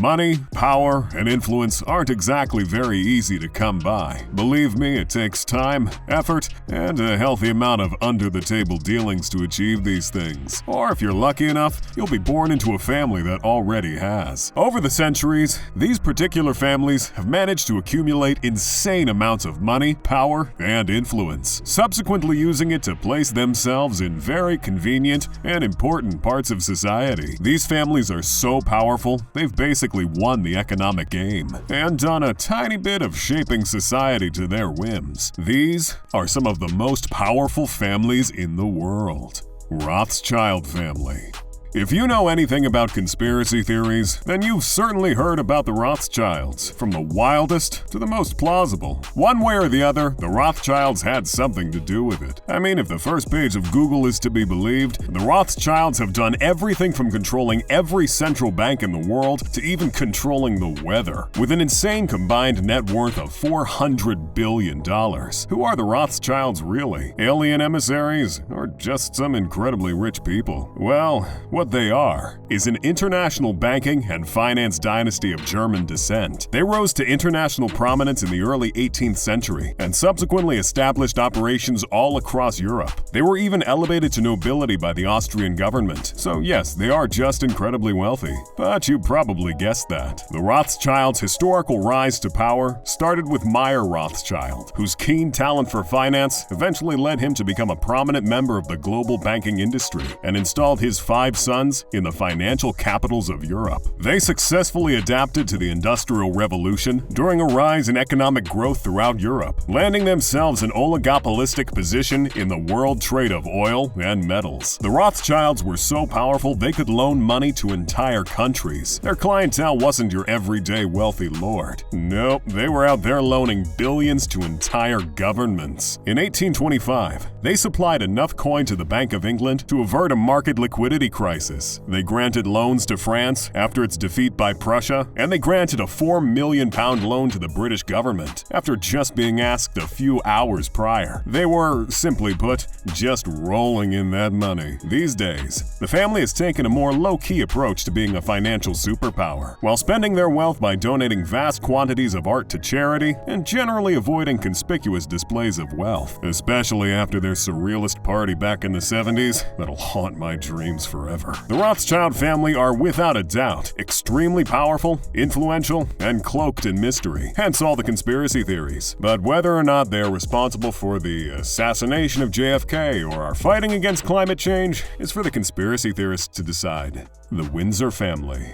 Money, power, and influence aren't exactly very easy to come by. Believe me, it takes time, effort, and a healthy amount of under-the-table dealings to achieve these things. Or if you're lucky enough, you'll be born into a family that already has. Over the centuries, these particular families have managed to accumulate insane amounts of money, power, and influence, subsequently using it to place themselves in very convenient and important parts of society. These families are so powerful, they've basically won the economic game and done a tiny bit of shaping society to their whims. These are some of the most powerful families in the world. Rothschild family. If you know anything about conspiracy theories, then you've certainly heard about the Rothschilds, from the wildest to the most plausible. One way or the other, the Rothschilds had something to do with it. I mean, if the first page of Google is to be believed, the Rothschilds have done everything from controlling every central bank in the world to even controlling the weather, with an insane combined net worth of $400 billion. Who are the Rothschilds really? Alien emissaries, or just some incredibly rich people? Well, what they are is an international banking and finance dynasty of German descent. They rose to international prominence in the early 18th century and subsequently established operations all across Europe. They were even elevated to nobility by the Austrian government. So yes, they are just incredibly wealthy. But you probably guessed that. The Rothschilds' historical rise to power started with Meyer Rothschild, whose keen talent for finance eventually led him to become a prominent member of the global banking industry and installed his 5 sons in the financial capitals of Europe. They successfully adapted to the Industrial Revolution during a rise in economic growth throughout Europe, landing themselves an oligopolistic position in the world trade of oil and metals. The Rothschilds were so powerful they could loan money to entire countries. Their clientele wasn't your everyday wealthy lord. Nope, they were out there loaning billions to entire governments. In 1825, they supplied enough coin to the Bank of England to avert a market liquidity crisis. They granted loans to France after its defeat by Prussia, and they granted a £4 million loan to the British government after just being asked a few hours prior. They were, simply put, just rolling in that money. These days, the family has taken a more low-key approach to being a financial superpower, while spending their wealth by donating vast quantities of art to charity and generally avoiding conspicuous displays of wealth, especially after their surrealist party back in the 70s that'll haunt my dreams forever. The Rothschild family are without a doubt extremely powerful, influential, and cloaked in mystery, hence all the conspiracy theories. But whether or not they are responsible for the assassination of JFK or are fighting against climate change is for the conspiracy theorists to decide. The Windsor family.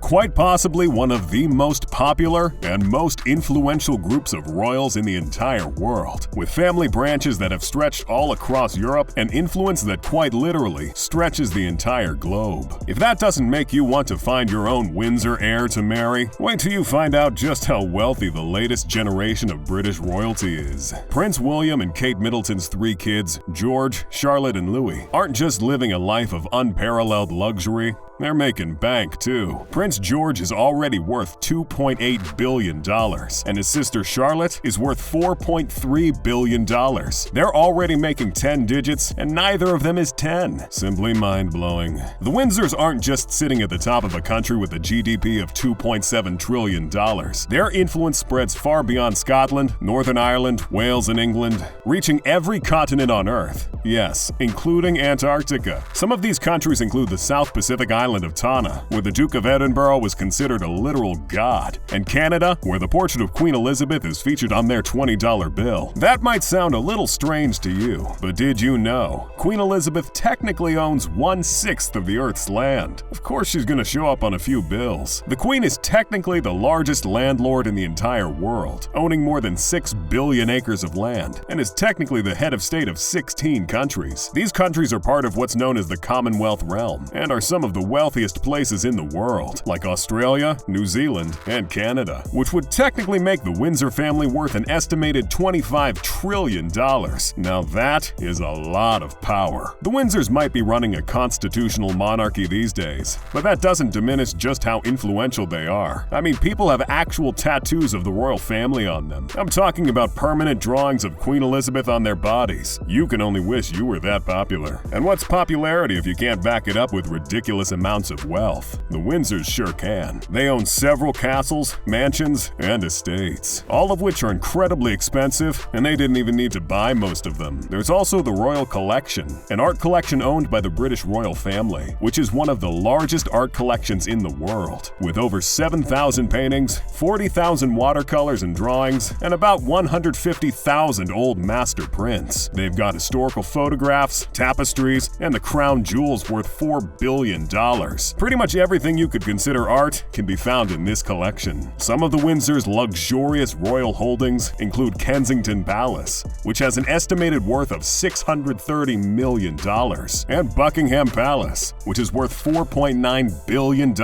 Quite possibly one of the most popular and most influential groups of royals in the entire world, with family branches that have stretched all across Europe and influence that quite literally stretches the entire globe. If that doesn't make you want to find your own Windsor heir to marry, wait till you find out just how wealthy the latest generation of British royalty is. Prince William and Kate Middleton's 3 kids, George, Charlotte, and Louis, aren't just living a life of unparalleled luxury, they're making bank too. Prince George is already worth $2.8 billion, and his sister Charlotte is worth $4.3 billion. They're already making 10 digits, and neither of them is 10. Simply mind-blowing. The Windsors aren't just sitting at the top of a country with a GDP of $2.7 trillion. Their influence spreads far beyond Scotland, Northern Ireland, Wales, and England, reaching every continent on Earth. Yes, including Antarctica. Some of these countries include the South Pacific Island of Tanna, where the Duke of Edinburgh was considered a literal god, and Canada, where the portrait of Queen Elizabeth is featured on their $20 bill. That might sound a little strange to you, but did you know Queen Elizabeth technically owns 1/6 of the Earth's land? Of course she's gonna show up on a few bills. The Queen is technically the largest landlord in the entire world, owning more than 6 billion acres of land, and is technically the head of state of 16 countries. These countries are part of what's known as the Commonwealth realm, and are some of the wealthiest places in the world, like Australia, New Zealand, and Canada, which would technically make the Windsor family worth an estimated $25 trillion. Now that is a lot of power. The Windsors might be running a constitutional monarchy these days, but that doesn't diminish just how influential they are. I mean, people have actual tattoos of the royal family on them. I'm talking about permanent drawings of Queen Elizabeth on their bodies. You can only wish you were that popular. And what's popularity if you can't back it up with ridiculous amounts amounts of wealth. The Windsors sure can. They own several castles, mansions, and estates, all of which are incredibly expensive, and they didn't even need to buy most of them. There's also the Royal Collection, an art collection owned by the British royal family, which is one of the largest art collections in the world, with over 7,000 paintings, 40,000 watercolors and drawings, and about 150,000 old master prints. They've got historical photographs, tapestries, and the crown jewels worth $4 billion. Pretty much everything you could consider art can be found in this collection. Some of the Windsors' luxurious royal holdings include Kensington Palace, which has an estimated worth of $630 million, and Buckingham Palace, which is worth $4.9 billion,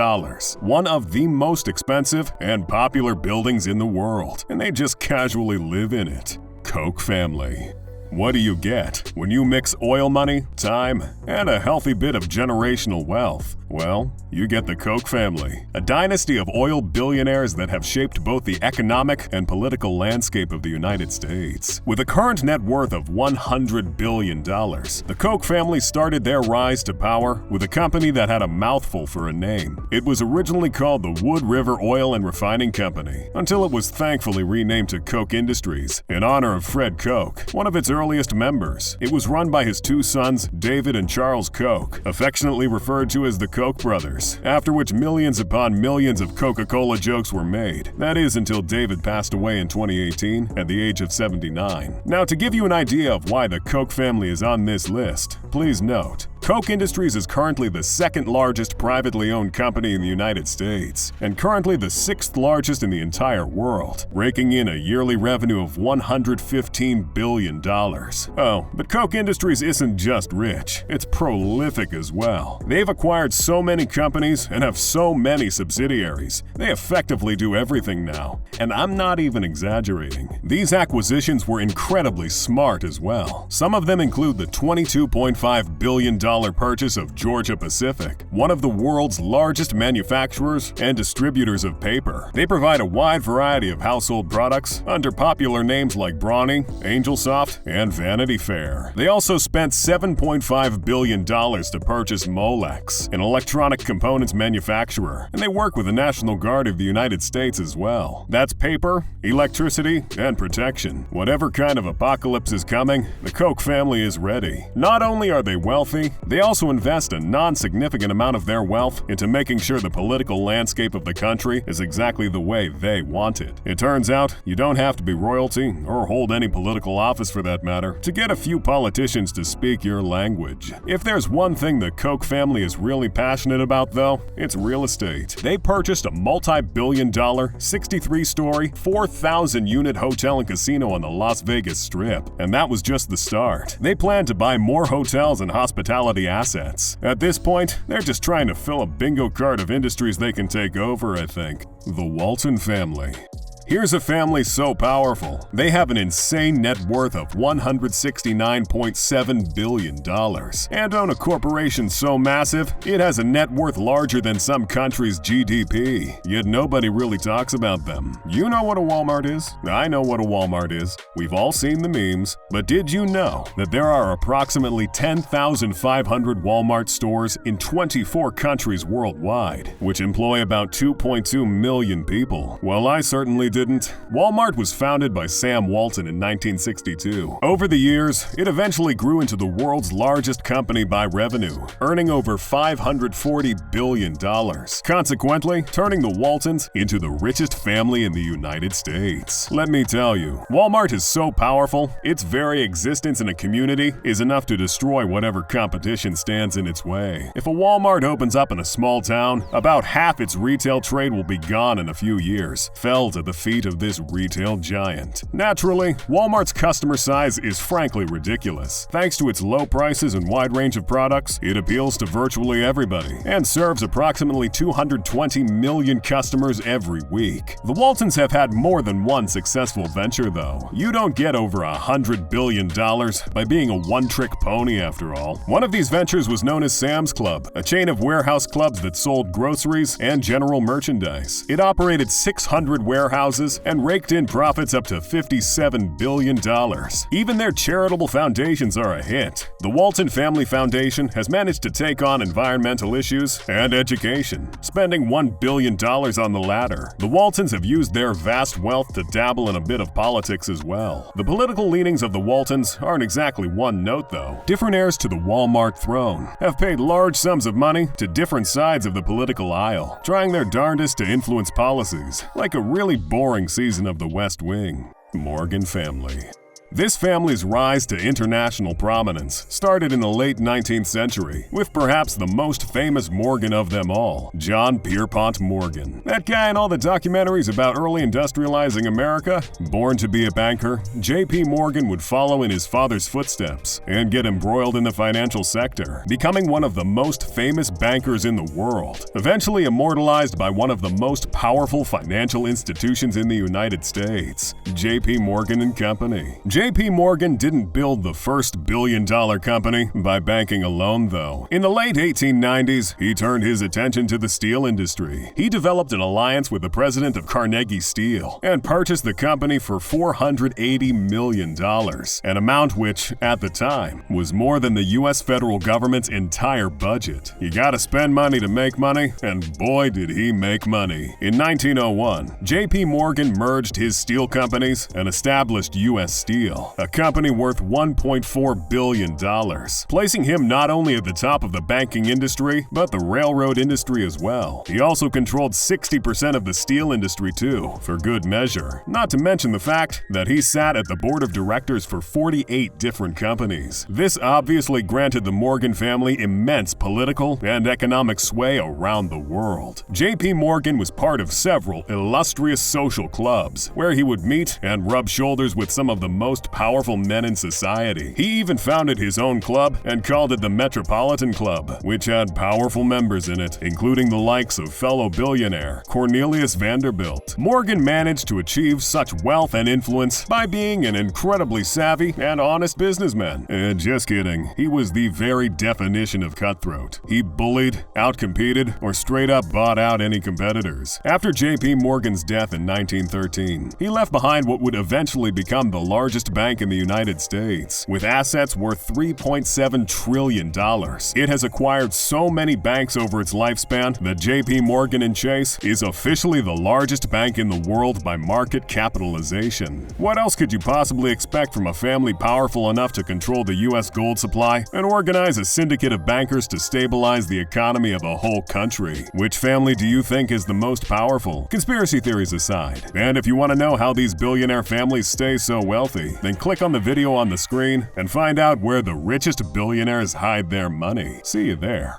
one of the most expensive and popular buildings in the world, and they just casually live in it. Koch family. What do you get when you mix oil money, time, and a healthy bit of generational wealth? Well, you get the Koch family, a dynasty of oil billionaires that have shaped both the economic and political landscape of the United States. With a current net worth of $100 billion, the Koch family started their rise to power with a company that had a mouthful for a name. It was originally called the Wood River Oil and Refining Company, until it was thankfully renamed to Koch Industries in honor of Fred Koch, one of its earliest members. It was run by his two sons, David and Charles Koch, affectionately referred to as the Koch brothers, after which millions upon millions of Coca-Cola jokes were made. That is until David passed away in 2018 at the age of 79. Now, to give you an idea of why the Koch family is on this list, please note, Koch Industries is currently the second largest privately owned company in the United States, and currently the sixth largest in the entire world, raking in a yearly revenue of $115 billion. Oh, but Koch Industries isn't just rich, it's prolific as well. They've acquired so many companies and have so many subsidiaries. They effectively do everything now, and I'm not even exaggerating. These acquisitions were incredibly smart as well. Some of them include the $22.5 billion purchase of Georgia Pacific, one of the world's largest manufacturers and distributors of paper. They provide a wide variety of household products under popular names like Brawny, Angel Soft, and Vanity Fair. They also spent $7.5 billion to purchase Molex, an electronic components manufacturer, and they work with the National Guard of the United States as well. That's paper, electricity, and protection. Whatever kind of apocalypse is coming, the Koch family is ready. Not only are they wealthy, they also invest a non-significant amount of their wealth into making sure the political landscape of the country is exactly the way they want it. It turns out, you don't have to be royalty, or hold any political office for that matter, to get a few politicians to speak your language. If there's one thing the Koch family is really passionate about though, it's real estate. They purchased a multi-billion-dollar, 63-story, 4,000-unit hotel and casino on the Las Vegas Strip, and that was just the start. They plan to buy more hotels and hospitality assets. At this point, they're just trying to fill a bingo card of industries they can take over, I think. The Walton family. Here's a family so powerful, they have an insane net worth of $169.7 billion, and own a corporation so massive, it has a net worth larger than some countries' GDP. Yet nobody really talks about them. You know what a Walmart is? I know what a Walmart is. We've all seen the memes. But did you know that there are approximately 10,500 Walmart stores in 24 countries worldwide, which employ about 2.2 million people? Well, I certainly didn't. Walmart was founded by Sam Walton in 1962. Over the years, it eventually grew into the world's largest company by revenue, earning over $540 billion, consequently turning the Waltons into the richest family in the United States. Let me tell you, Walmart is so powerful, its very existence in a community is enough to destroy whatever competition stands in its way. If a Walmart opens up in a small town, about half its retail trade will be gone in a few years, felled at the feet of this retail giant. Naturally, Walmart's customer size is frankly ridiculous. Thanks to its low prices and wide range of products, it appeals to virtually everybody and serves approximately 220 million customers every week. The Waltons have had more than one successful venture though. You don't get over $100 billion by being a one-trick pony after all. One of these ventures was known as Sam's Club, a chain of warehouse clubs that sold groceries and general merchandise. It operated 600 warehouses houses and raked in profits up to $57 billion. Even their charitable foundations are a hit. The Walton Family Foundation has managed to take on environmental issues and education, spending $1 billion on the latter. The Waltons have used their vast wealth to dabble in a bit of politics as well. The political leanings of the Waltons aren't exactly one note, though. Different heirs to the Walmart throne have paid large sums of money to different sides of the political aisle, trying their darndest to influence policies, like a really boring season of The West Wing. Morgan family. This family's rise to international prominence started in the late 19th century, with perhaps the most famous Morgan of them all, John Pierpont Morgan. That guy in all the documentaries about early industrializing America? Born to be a banker, J.P. Morgan would follow in his father's footsteps and get embroiled in the financial sector, becoming one of the most famous bankers in the world, eventually immortalized by one of the most powerful financial institutions in the United States, J.P. Morgan and Company. J.P. Morgan didn't build the first billion-dollar company by banking alone, though. In the late 1890s, he turned his attention to the steel industry. He developed an alliance with the president of Carnegie Steel and purchased the company for $480 million, an amount which, at the time, was more than the U.S. federal government's entire budget. You gotta spend money to make money, and boy did he make money. In 1901, J.P. Morgan merged his steel companies and established U.S. Steel, a company worth $1.4 billion, placing him not only at the top of the banking industry, but the railroad industry as well. He also controlled 60% of the steel industry too, for good measure. Not to mention the fact that he sat at the board of directors for 48 different companies. This obviously granted the Morgan family immense political and economic sway around the world. J.P. Morgan was part of several illustrious social clubs, where he would meet and rub shoulders with some of the most powerful men in society. He even founded his own club and called it the Metropolitan Club, which had powerful members in it, including the likes of fellow billionaire Cornelius Vanderbilt. Morgan managed to achieve such wealth and influence by being an incredibly savvy and honest businessman. And just kidding, he was the very definition of cutthroat. He bullied, outcompeted, or straight up bought out any competitors. After J.P. Morgan's death in 1913, he left behind what would eventually become the largest bank in the United States, with assets worth $3.7 trillion. It has acquired so many banks over its lifespan that J.P. Morgan & Chase is officially the largest bank in the world by market capitalization. What else could you possibly expect from a family powerful enough to control the U.S. gold supply and organize a syndicate of bankers to stabilize the economy of a whole country? Which family do you think is the most powerful? Conspiracy theories aside. And if you want to know how these billionaire families stay so wealthy, then click on the video on the screen and find out where the richest billionaires hide their money. See you there.